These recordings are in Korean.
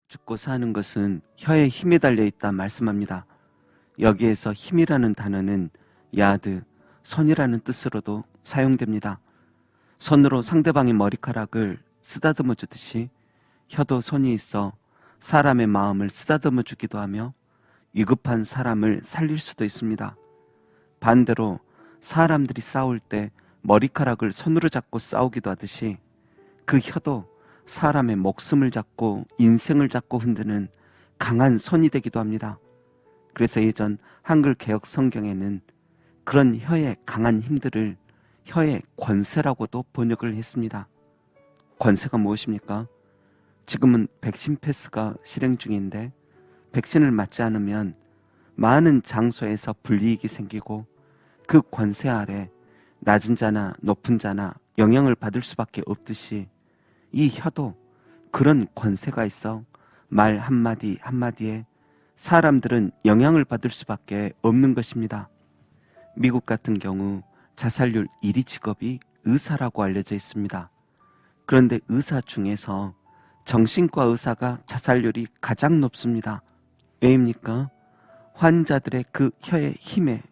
죽고 사는 것은 혀에 힘이 달려있다 말씀합니다. 여기에서 힘이라는 단어는 야드, 손이라는 뜻으로도 사용됩니다. 손으로 상대방의 머리카락을 쓰다듬어 주듯이 혀도 손이 있어 사람의 마음을 쓰다듬어 주기도 하며 위급한 사람을 살릴 수도 있습니다. 반대로 사람들이 싸울 때 머리카락을 손으로 잡고 싸우기도 하듯이 그 혀도 사람의 목숨을 잡고 인생을 잡고 흔드는 강한 손이 되기도 합니다. 그래서 예전 한글 개역 성경에는 그런 혀의 강한 힘들을 혀의 권세라고도 번역을 했습니다. 권세가 무엇입니까? 지금은 백신 패스가 실행 중인데 백신을 맞지 않으면 많은 장소에서 불이익이 생기고 그 권세 아래 낮은 자나 높은 자나 영향을 받을 수밖에 없듯이 이 혀도 그런 권세가 있어 말 한마디 한마디에 사람들은 영향을 받을 수밖에 없는 것입니다. 미국 같은 경우 자살률 1위 직업이 의사라고 알려져 있습니다. 그런데 의사 중에서 정신과 의사가 자살률이 가장 높습니다. 왜입니까? 환자들의 그 혀의 힘에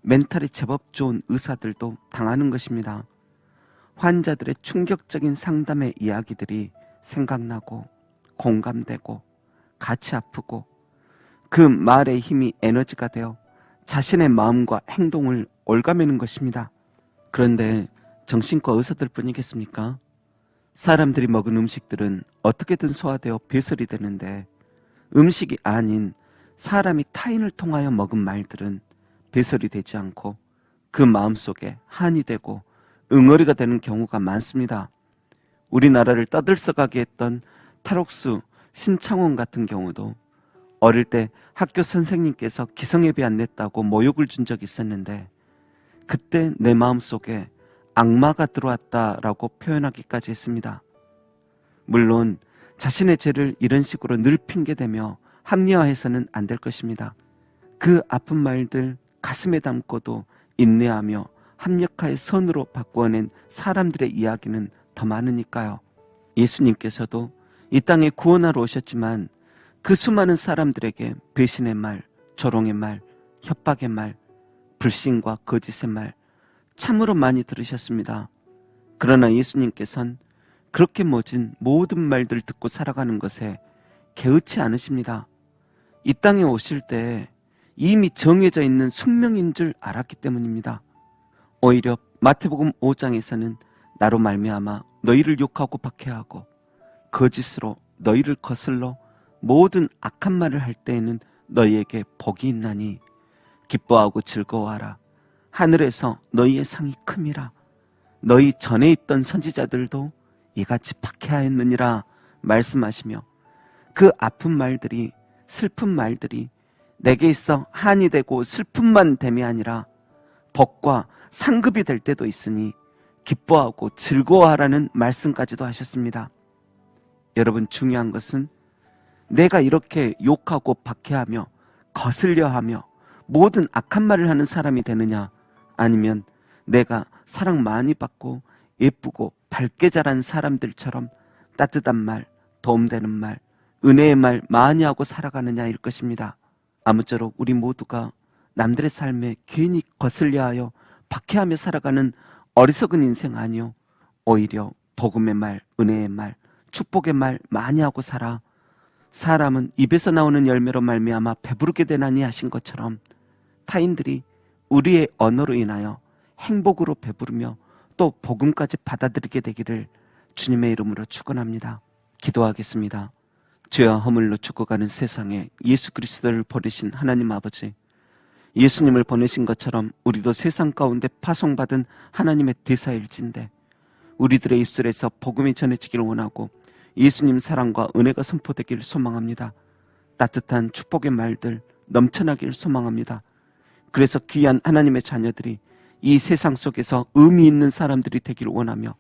멘탈이 제법 좋은 의사들도 당하는 것입니다. 환자들의 충격적인 상담의 이야기들이 생각나고 공감되고 같이 아프고 그 말의 힘이 에너지가 되어 자신의 마음과 행동을 올가매는 것입니다. 그런데 정신과 의사들 뿐이겠습니까? 사람들이 먹은 음식들은 어떻게든 소화되어 배설이 되는데 음식이 아닌 사람이 타인을 통하여 먹은 말들은 배설이 되지 않고 그 마음속에 한이 되고 응어리가 되는 경우가 많습니다. 우리나라를 떠들썩하게 했던 탈옥수 신창원 같은 경우도 어릴 때 학교 선생님께서 기성예배 안 냈다고 모욕을 준 적이 있었는데 그때 내 마음속에 악마가 들어왔다라고 표현하기까지 했습니다. 물론 자신의 죄를 이런 식으로 늘 핑계대며 합리화해서는 안 될 것입니다. 그 아픈 말들 가슴에 담고도 인내하며 합력하여 선으로 바꾸어낸 사람들의 이야기는 더 많으니까요. 예수님께서도 이 땅에 구원하러 오셨지만 그 수많은 사람들에게 배신의 말, 조롱의 말, 협박의 말, 불신과 거짓의 말 참으로 많이 들으셨습니다. 그러나 예수님께서는 그렇게 모진 모든 말들 듣고 살아가는 것에 개의치 않으십니다. 이 땅에 오실 때 이미 정해져 있는 숙명인 줄 알았기 때문입니다. 오히려 마태복음 5장에서는 나로 말미암아 너희를 욕하고 박해하고 거짓으로 너희를 거슬러 모든 악한 말을 할 때에는 너희에게 복이 있나니 기뻐하고 즐거워하라. 하늘에서 너희의 상이 큼이라. 너희 전에 있던 선지자들도 이같이 박해하였느니라 말씀하시며 그 아픈 말들이 슬픈 말들이 내게 있어 한이 되고 슬픔만 됨이 아니라 복과 상급이 될 때도 있으니 기뻐하고 즐거워하라는 말씀까지도 하셨습니다. 여러분, 중요한 것은 내가 이렇게 욕하고 박해하며 거슬려하며 모든 악한 말을 하는 사람이 되느냐, 아니면 내가 사랑 많이 받고 예쁘고 밝게 자란 사람들처럼 따뜻한 말, 도움되는 말, 은혜의 말 많이 하고 살아가느냐일 것입니다. 아무쪼록 우리 모두가 남들의 삶에 괜히 거슬려하여 박해하며 살아가는 어리석은 인생 아니요, 오히려 복음의 말, 은혜의 말, 축복의 말 많이 하고 살아 사람은 입에서 나오는 열매로 말미암아 배부르게 되나니 하신 것처럼 타인들이 우리의 언어로 인하여 행복으로 배부르며 또 복음까지 받아들이게 되기를 주님의 이름으로 축원합니다. 기도하겠습니다. 죄와 허물로 죽어가는 세상에 예수 그리스도를 버리신 하나님 아버지, 예수님을 보내신 것처럼 우리도 세상 가운데 파송받은 하나님의 대사일진데 우리들의 입술에서 복음이 전해지기를 원하고 예수님 사랑과 은혜가 선포되기를 소망합니다. 따뜻한 축복의 말들 넘쳐나기를 소망합니다. 그래서 귀한 하나님의 자녀들이 이 세상 속에서 의미 있는 사람들이 되기를 원하며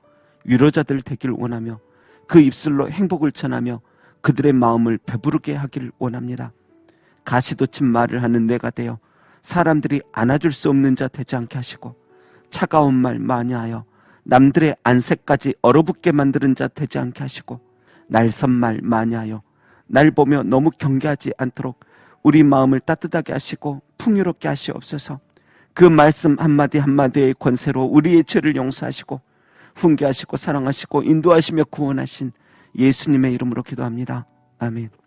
위로자들 되기를 원하며 그 입술로 행복을 전하며 그들의 마음을 배부르게 하기를 원합니다. 가시돋친 말을 하는 내가 되어 사람들이 안아줄 수 없는 자 되지 않게 하시고 차가운 말 많이 하여 남들의 안색까지 얼어붙게 만드는 자 되지 않게 하시고 날선 말 많이 하여 날 보며 너무 경계하지 않도록 우리 마음을 따뜻하게 하시고 풍요롭게 하시옵소서. 그 말씀 한마디 한마디의 권세로 우리의 죄를 용서하시고 훈계하시고 사랑하시고 인도하시며 구원하신 예수님의 이름으로 기도합니다. 아멘.